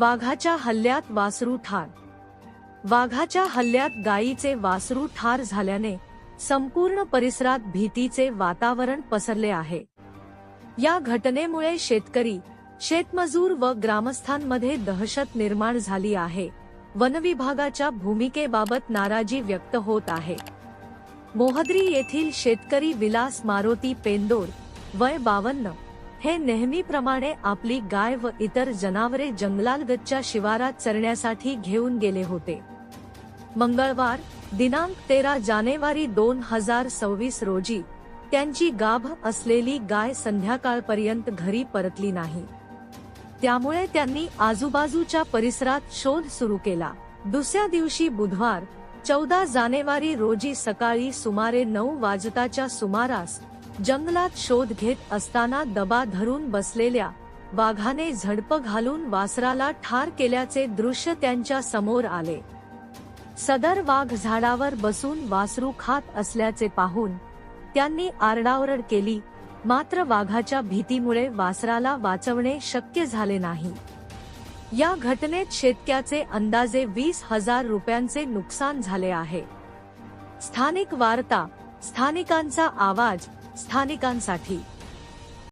वाघाच्या हल्ल्यात वासरू ठार. वाघाच्या हल्ल्यात गायीचे वासरू ठार झाल्याने संपूर्ण परिसरात भीतीचे वातावरण पसरले आहे. या घटनेमुळे शेतकरी, शेतमजूर व ग्रामस्थांमध्ये दहशत निर्माण झाली आहे. वनविभागाच्या भूमिकेबाबत नाराजी व्यक्त होत आहे. मोहद्री येथील शेतकरी विलास मारोती पेंदोर, वय 52, हे नेहमीप्रमाणे आपली गाय व इतर जनावरे जंगलालगतच्या शिवारात चरण्यासाठी घेऊन गेले होते. मंगळवार दिनांक 13 जानेवारी 2026 रोजी त्यांची गाभ असलेली गाय संध्याकाळपर्यंत घरी परतली नाही. त्यामुळे त्यांनी आजूबाजूच्या परिसरात शोध सुरू केला. दुसऱ्या दिवशी बुधवार 14 जानेवारी रोजी सकाळी सुमारे 9 वाजताच्या सुमारास जंगलात शोध घेत असताना दबा धरून बसलेल्या वाघाने झडप घालून वासराला ठार केल्याचे दृश्य त्यांच्या समोर आले. सदर वाघ झाडावर बसून वासरू खात असल्याचे पाहून त्यांनी आरडाओरड केली, मात्र वाघाच्या भीतीमुळे वासराला वाचवणे शक्य झाले नाही. या घटनेत शेतकऱ्याचे अंदाजे 20,000 रुपयांचे नुकसान झाले आहे. स्थानिक वार्ता, स्थानिकांचा आवाज, स्थानिकांसाठी.